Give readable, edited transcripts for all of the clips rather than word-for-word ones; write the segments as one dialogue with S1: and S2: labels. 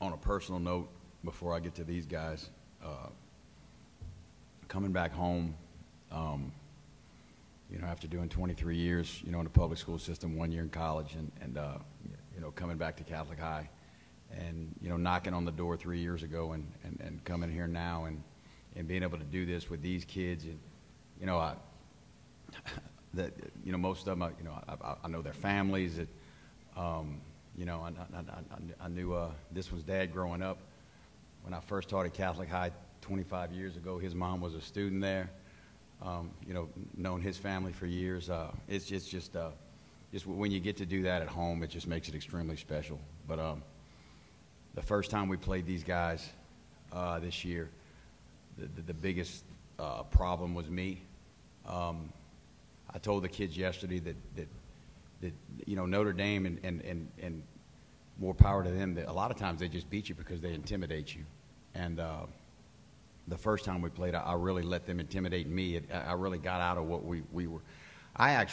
S1: on a personal note, before I get to these guys, coming back home, you know, after doing 23 years, you know, in the public school system, 1 year in college, and you know, coming back to Catholic High, and, you know, knocking on the door 3 years ago, and coming here now, and being able to do this with these kids, and, you know, you know, most of them, you know, I know their families. That, you know, I knew this was Dad growing up. When I first taught at Catholic High 25 years ago, his mom was a student there. You know, known his family for years. It's just when you get to do that at home, it just makes it extremely special. But the first time we played these guys this year, the biggest problem was me. I told the kids yesterday that you know, Notre Dame and more power to them, that a lot of times they just beat you because they intimidate you. And the first time we played, I really let them intimidate me. I really got out of what we were. I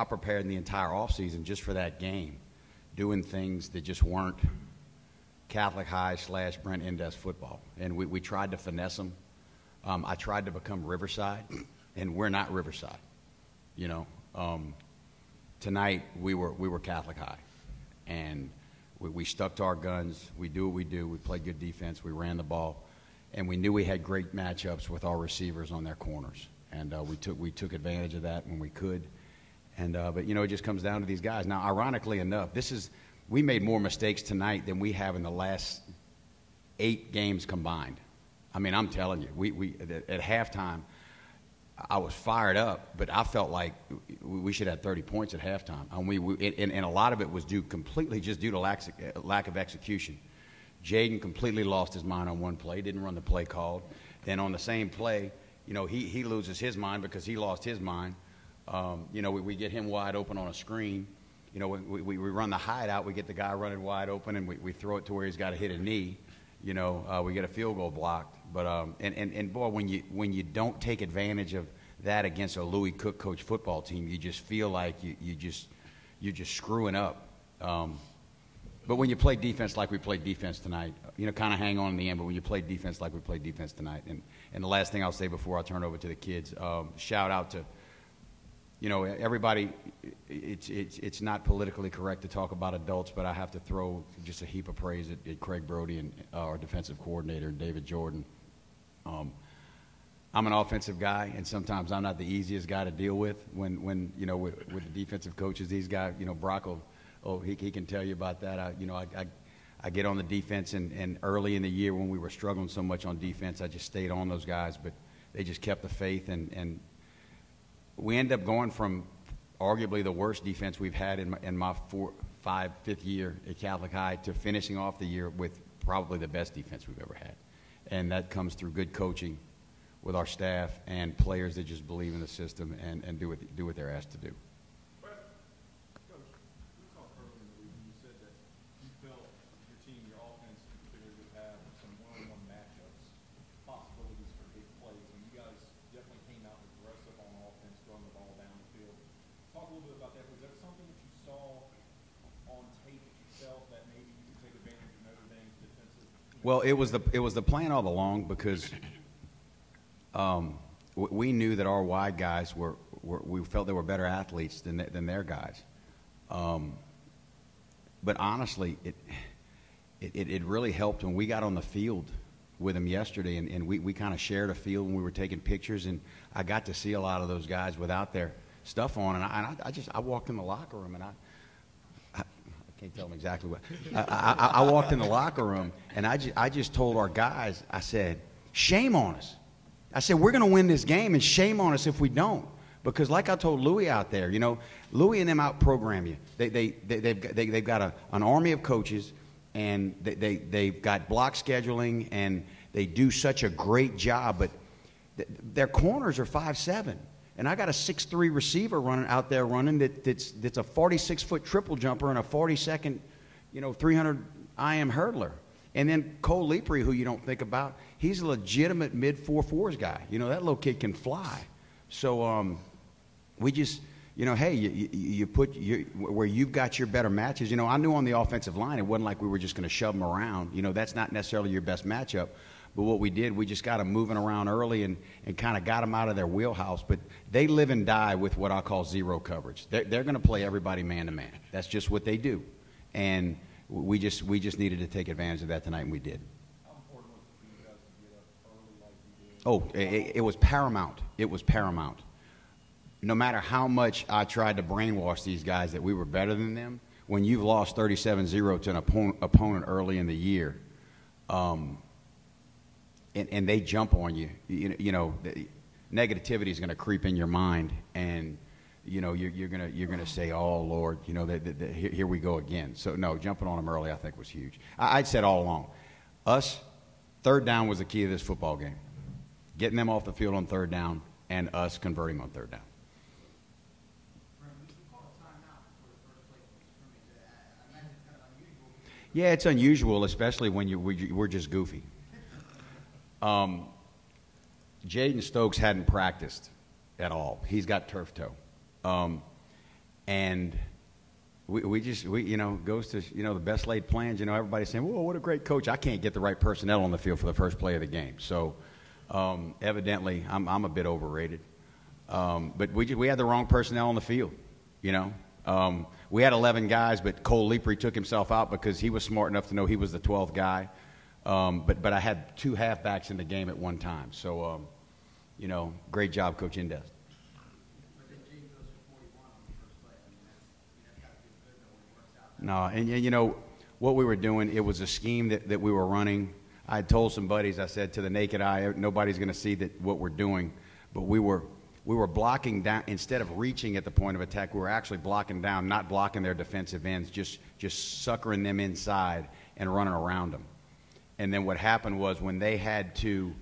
S1: prepared the entire offseason just for that game, doing things that just weren't Catholic High / Brent Indest football. And we tried to finesse them. I tried to become Riverside, and we're not Riverside. You know, tonight we were Catholic High, and we stuck to our guns. We do what we do. We played good defense. We ran the ball, and we knew we had great matchups with our receivers on their corners, and we took advantage of that when we could. And but you know, it just comes down to these guys. Now, ironically enough, we made more mistakes tonight than we have in the last 8 games combined. I mean, I'm telling you, we at halftime, I was fired up, but I felt like we should have 30 points at halftime. And a lot of it was completely just due to lack of execution. Jaden completely lost his mind on one play, didn't run the play called. Then on the same play, you know, he loses his mind because he lost his mind. You know, we get him wide open on a screen. You know, we run the hideout, we get the guy running wide open, and we throw it to where he's got to hit a knee. You know, we get a field goal blocked. But and boy, when you don't take advantage of that against a Louis Cook coach football team, you just feel like you're just screwing up. But when you play defense like we played defense tonight, you know, kind of hang on in the end. But when you play defense like we played defense tonight, and the last thing I'll say before I turn over to the kids, shout out to, you know, everybody. It's not politically correct to talk about adults, but I have to throw just a heap of praise at Craig Brody and our defensive coordinator, David Jordan. I'm an offensive guy, and sometimes I'm not the easiest guy to deal with when you know, with the defensive coaches. These guys, you know, Brock he can tell you about that. I get on the defense, and early in the year when we were struggling so much on defense, I just stayed on those guys, but they just kept the faith, and we end up going from arguably the worst defense we've had in my 5th year at Catholic High to finishing off the year with probably the best defense we've ever had. And that comes through good coaching with our staff and players that just believe in the system and do what they're asked to do.
S2: Coach, we talked earlier in the week and you said that you felt your team, your offense, particularly would have some one-on-one matchups, possibilities for big plays, and you guys definitely came out aggressive on offense, throwing the ball down the field. Talk a little bit about that. Was that something that you saw on tape that you felt that maybe you could take advantage of Notre Dame's defensive?
S1: Well, it was the plan all along, because we knew that our wide guys we felt they were better athletes than their guys. But honestly, it really helped when we got on the field with them yesterday, and we kind of shared a field when we were taking pictures, and I got to see a lot of those guys without their stuff on, and I walked in the locker room, and I can't tell them exactly what. I walked in the locker room, and I just told our guys, I said, shame on us. I said, we're going to win this game, and shame on us if we don't. Because like I told Louis out there, you know, Louis and them out-program you. They've got an army of coaches, and they've got block scheduling, and they do such a great job. But their corners are 5'7". And I got a 6'3" receiver out there that's a 46-foot triple jumper and a 42nd, you know, 300 IM hurdler. And then Cole Leapry, who you don't think about, he's a legitimate mid-4.4s guy. You know, that little kid can fly. So we just, hey, you put where you've got your better matches. I knew on the offensive line, it wasn't like we were just going to shove them around. That's not necessarily your best matchup. But what we did, we just got them moving around early and kind of got them out of their wheelhouse. But they live and die with what I call zero coverage. They're going to play everybody man-to-man. That's just what they do. And we just needed to take advantage of that tonight, and we did.
S2: How important was it for you guys to get up early like you did?
S1: Oh, it was paramount. It was paramount. No matter how much I tried to brainwash these guys that we were better than them, when you've lost 37-0 to an opponent early in the year, and they jump on you, negativity is going to creep in your mind, and you're gonna say, "Oh Lord, here we go again." So no, jumping on them early, I think, was huge. I'd said all along, third down was the key to this football game. Getting them off the field on third down, and us converting on third down. Yeah, it's unusual, especially when we're just goofy. Jaden Stokes hadn't practiced at all. He's got turf toe. And we goes to, the best laid plans. Everybody's saying, "Whoa, what a great coach." I can't get the right personnel on the field for the first play of the game. So evidently I'm a bit overrated. But we had the wrong personnel on the field, We had 11 guys, but Cole Leapery took himself out because he was smart enough to know he was the 12th guy. But I had 2 halfbacks in the game at one time. So, great job, Coach Indest. No, and what we were doing, it was a scheme that we were running. I had told some buddies, I said, to the naked eye, nobody's going to see what we're doing. But we were blocking down. Instead of reaching at the point of attack, we were actually blocking down, not blocking their defensive ends, just suckering them inside and running around them. And then what happened was when they had to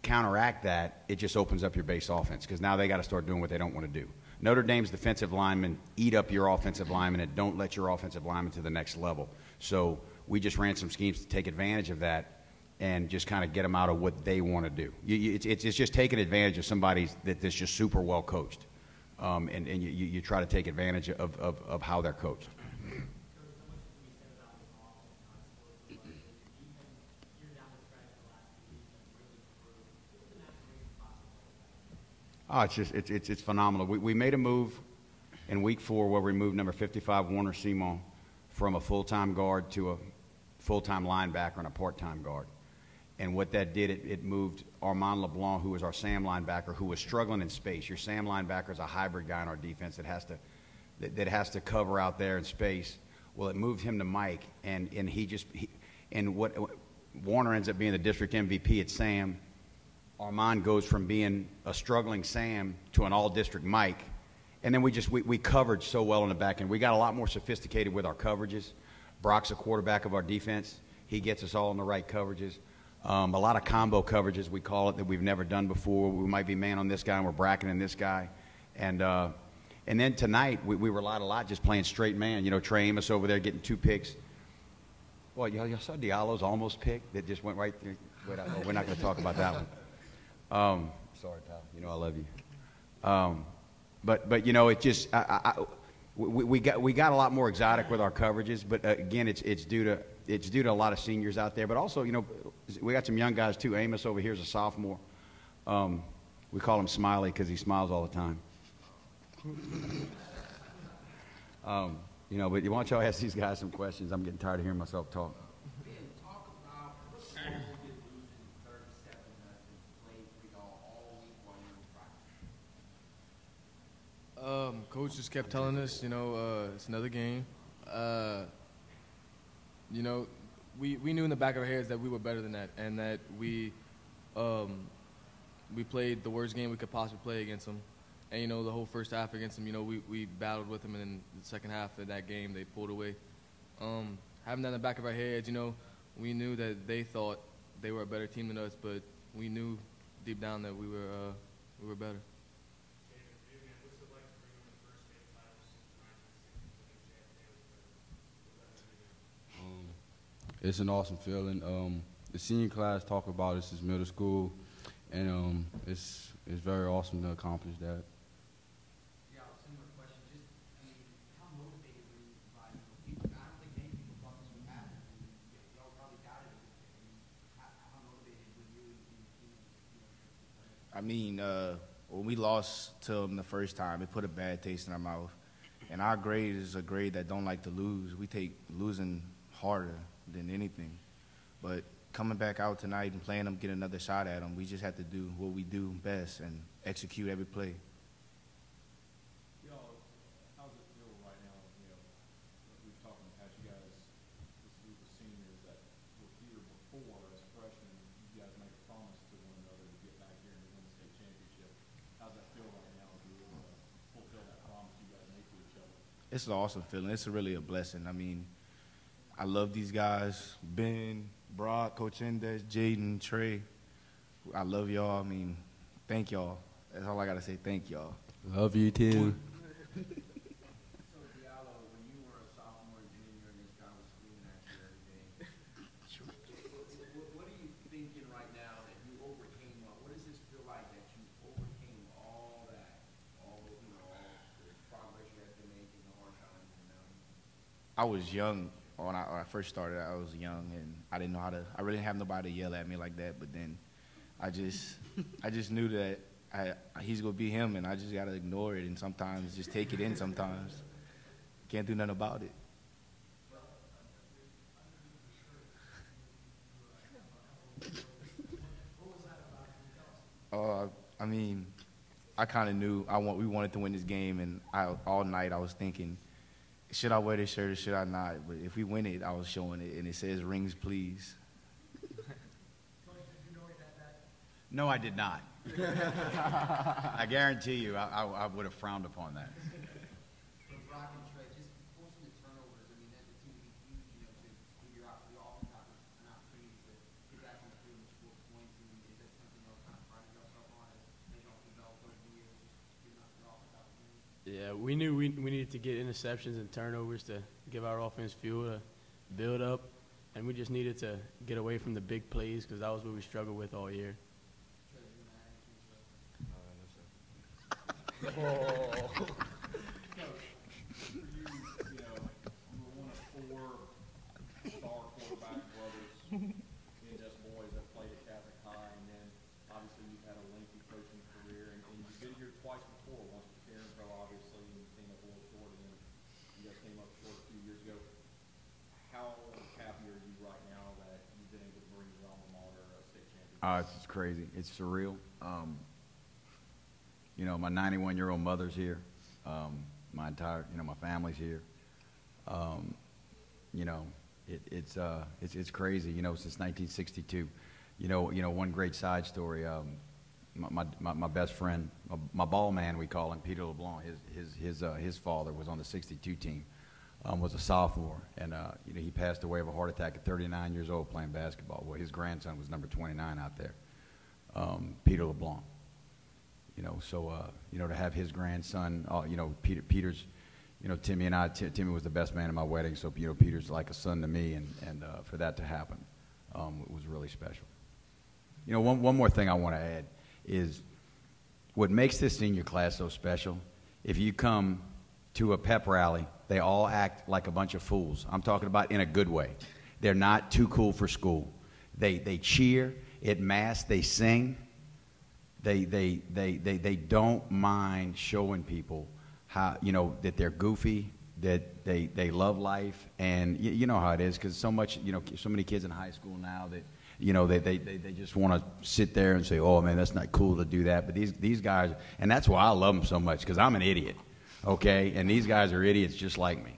S1: counteract that, it just opens up your base offense because now they got to start doing what they don't want to do. Notre Dame's defensive linemen eat up your offensive linemen and don't let your offensive linemen to the next level. So we just ran some schemes to take advantage of that and just kind of get them out of what they want to do. It's just taking advantage of somebody that's just super well coached, and you try to take advantage of how they're coached. Oh, it's phenomenal. We made a move in week 4 where we moved number 55 Warner Simon from a full-time guard to a full-time linebacker and a part-time guard. And what that did, it moved Armand LeBlanc, who was our Sam linebacker, who was struggling in space. Your Sam linebacker is a hybrid guy in our defense that has to cover out there in space. Well, it moved him to Mike, and what Warner ends up being the district MVP at Sam. Armand goes from being a struggling Sam to an all-district Mike. And then we covered so well in the back end. We got a lot more sophisticated with our coverages. Brock's a quarterback of our defense. He gets us all in the right coverages. A lot of combo coverages, we call it, that we've never done before. We might be man on this guy and we're bracketing this guy. And then tonight, we relied a lot just playing straight man. Trey Amos over there getting 2 picks. Well, y'all saw Diallo's almost pick that just went right through. We're not going to talk about that one. Sorry, pal. I love you. But it just we got a lot more exotic with our coverages. But again, it's due to a lot of seniors out there. But also, we got some young guys too. Amos over here is a sophomore. We call him Smiley because he smiles all the time. But why don't y'all ask these guys some questions? I'm getting tired of hearing myself talk.
S3: Coach just kept telling us, it's another game. We knew in the back of our heads that we were better than that, and that we played the worst game we could possibly play against them. And the whole first half against them, we battled with them, and in the second half of that game, they pulled away. Having that in the back of our heads, we knew that they thought they were a better team than us, but we knew deep down that we were better.
S4: It's an awesome feeling. The senior class talk about this is middle school, and it's very awesome to accomplish that.
S5: Yeah, similar question mean, when we lost to them the first time, it put a bad taste in our mouth. And our grade is a grade that don't like to lose. We take losing harder than anything. But coming back out tonight and playing them, get another shot at them, we just have to do what we do best and execute every play.
S2: Y'all, how's it feel right now? You know, we've talked in the past, you guys, this group of seniors that were here before as freshmen, you guys made a promise to one another to get back here and win the state championship. How's that feel right now to be able to fulfill that promise you guys made to each other?
S5: It's an awesome feeling. It's really a blessing. I mean, I love these guys, Ben, Brock, Coach Indest, Jaden, Trey. I love y'all. I mean, thank y'all. That's all I got to say. Thank y'all.
S4: Love you too.
S6: So, Diallo, when you were a sophomore and junior and this guy was screaming at you every day, what are you thinking right now that you overcame? What does this feel like that you overcame all that, all the progress you had to make in the hard times and now?
S5: I was young when I first started. I was young, and I didn't know how to. I really didn't have nobody to yell at me like that. But then, I just knew that he's gonna be him, and I just gotta ignore it and sometimes just take it in. Sometimes can't do nothing about it. I mean, I kind of knew we wanted to win this game, and all night I was thinking, should I wear this shirt or should I not? But if we win it, I was showing it, and it says "Rings, please."
S1: No, I did not. I guarantee you, I would have frowned upon that.
S6: For Brock and Trey, just forcing the turnovers, I mean, as a team, to figure out the offense have an opportunity to get back on the field and score points. I mean, is that something y'all kind of pride yourself on as y'all develop over the years, just giving out the offense opportunity?
S7: Yeah, we knew we needed to get interceptions and turnovers to give our offense fuel to build up, and we just needed to get away from the big plays because that was what we struggled with all year.
S2: Coach, for you, you were one of 4 star quarterback brothers, Indest boys that played at Catholic High, and then obviously you've had a lengthy coaching career, and you've been here twice before, once with Karen Pro, obviously, and you came up a little short, and then you guys came up short a few years ago. How happy are you right now that you've been able to bring your alma mater a state championship?
S1: It's crazy. It's surreal. You know, my 91-year-old mother's here. My entire, my family's here. You know, it's crazy. You know, since 1962. You know, one great side story. My best friend, my ball man, we call him, Peter LeBlanc. His father was on the '62 team. Was a sophomore, and he passed away of a heart attack at 39 years old playing basketball. Well, his grandson was number 29 out there, Peter LeBlanc. So to have his grandson, Peter's, Timmy and I, Timmy was the best man at my wedding, so Peter's like a son to me, and for that to happen, it was really special. One more thing I want to add is what makes this senior class so special. If you come to a pep rally, they all act like a bunch of fools. I'm talking about in a good way. They're not too cool for school. They cheer at mass. They sing. They don't mind showing people how, that they're goofy, that they love life, and you know how it is, because so many kids in high school now that they just want to sit there and say, oh man, that's not cool to do that. But these guys, and that's why I love them so much, because I'm an idiot, okay, and these guys are idiots just like me.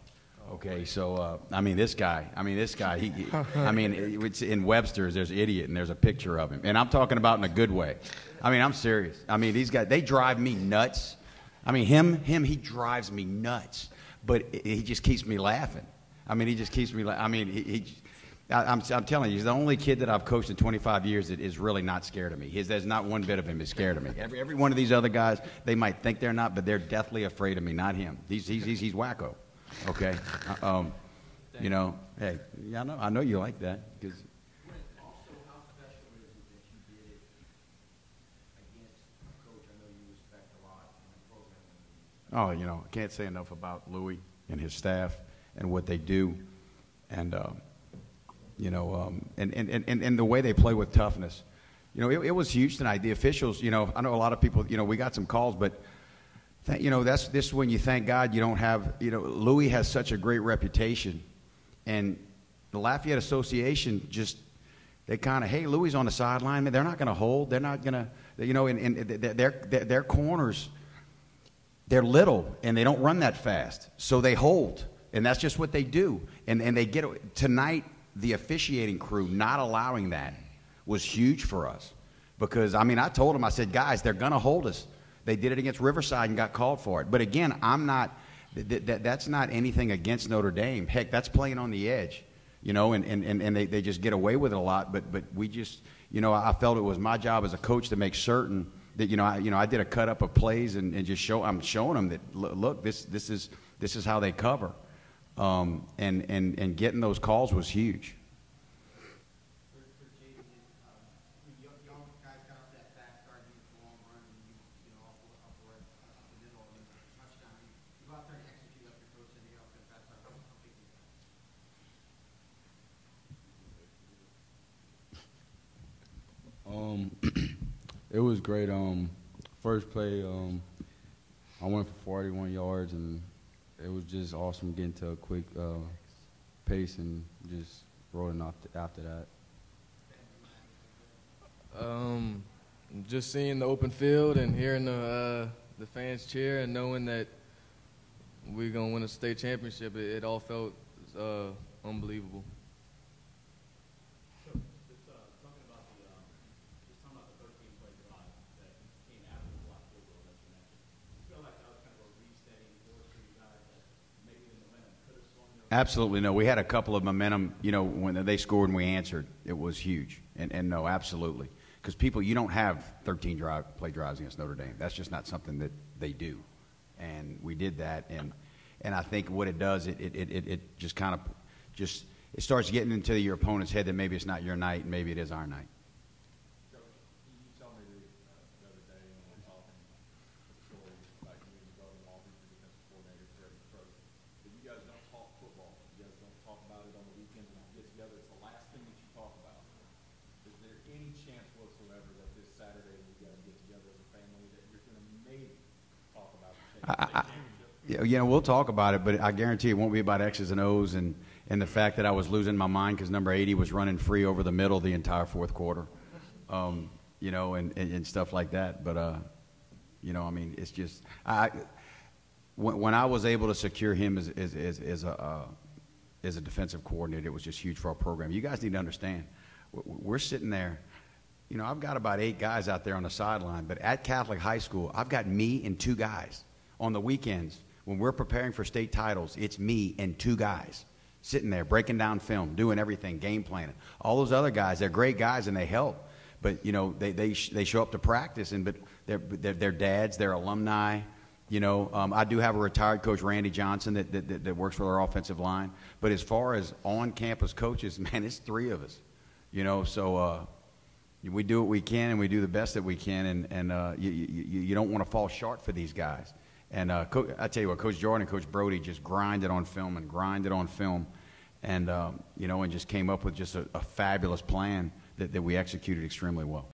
S1: Okay, so this guy, it's in Webster's, there's idiot, and there's a picture of him, and I'm talking about in a good way. I'm serious. These guys, they drive me nuts. He drives me nuts, but he just keeps me laughing. He just keeps me. I'm telling you, he's the only kid that I've coached in 25 years that is really not scared of me. There's not one bit of him is scared of me. Every one of these other guys, they might think they're not, but they're deathly afraid of me. Not him. He's wacko. Okay. Hey, yeah, I know you like that because.
S6: Also, how special is it that you did it against a coach I know you respect a lot in the program?
S1: I can't say enough about Louis and his staff and what they do, and and the way they play with toughness. you know, it was huge tonight. The officials, you know, I know a lot of people, you know, we got some calls, but, you know, this is when you thank God you don't have, you know, Louis has such a great reputation. And the Lafayette Association just, they kind of, hey, Louis on the sideline. They're not going to hold. They're not going to, you know, and their corners, they're little, and they don't run that fast. So they hold, and that's just what they do. And they get, tonight, the officiating crew not allowing that was huge for us. Because, I mean, I told them, I said, guys, they're going to hold us. They did it against Riverside and got called for it. But again, I'm not, that's not anything against Notre Dame. Heck, that's playing on the edge. You know, and they just get away with it a lot. But we just, you know, I felt it was my job as a coach to make certain that, I did a cut up of plays and just I'm showing them that, look, this is how they cover. And getting those calls was huge.
S6: For Jaden, y'all guys got off that fast start, you long run, and you know, off the middle, and touchdown. You go out there and execute like your coach said, you get off that fast start. How big is that?
S4: It was great. First play, I went for 41 yards, and it was just awesome getting to a quick pace and just rolling off after that.
S3: Just seeing the open field and hearing the fans cheer and knowing that we're gonna win a state championship, it all felt unbelievable.
S2: So, just talking about the 13-play drive that came after the block field goal that you mentioned. You feel like that was kind of a resetting force for you guys that maybe the momentum could have swung your way?
S1: Absolutely no. We had a couple of momentum. You know, when they scored and we answered, it was huge. And no, absolutely, because you don't have 13 play drives against Notre Dame. That's just not something that they do. And we did that, and I think what it does, it just kind of it starts getting into your opponent's head that maybe it's not your night, and maybe it is our night.
S2: Coach, you told me the other day when we were talking the story about you and Golden Walton, the defensive coordinator, Greg Crow, that you guys don't talk football. You guys don't talk about it on the weekends when you get together. It's the last thing that you talk about. Is there any chance whatsoever that this Saturday when you guys get together as a family that you're going to maybe talk about the state championship?
S1: You know, we'll talk about it, but I guarantee it won't be about X's and O's and the fact that I was losing my mind because number 80 was running free over the middle the entire fourth quarter, you know, and stuff like that. But, you know, I mean, it's just when I was able to secure him as a defensive coordinator, it was just huge for our program. You guys need to understand, we're sitting there. You know, I've got about 8 guys out there on the sideline, but at Catholic High School, I've got me and 2 guys. On the weekends, when we're preparing for state titles, it's me and 2 guys sitting there breaking down film, doing everything, game planning. All those other guys, they're great guys and they help, but you know they show up to practice but they're dads, they're alumni. You know, I do have a retired coach, Randy Johnson, that works for our offensive line. But as far as on-campus coaches, man, it's 3 of us. You know, so we do what we can and we do the best that we can, and you don't want to fall short for these guys. And I tell you what, Coach Jordan and Coach Brody just grinded on film, and you know, and just came up with just a fabulous plan that we executed extremely well.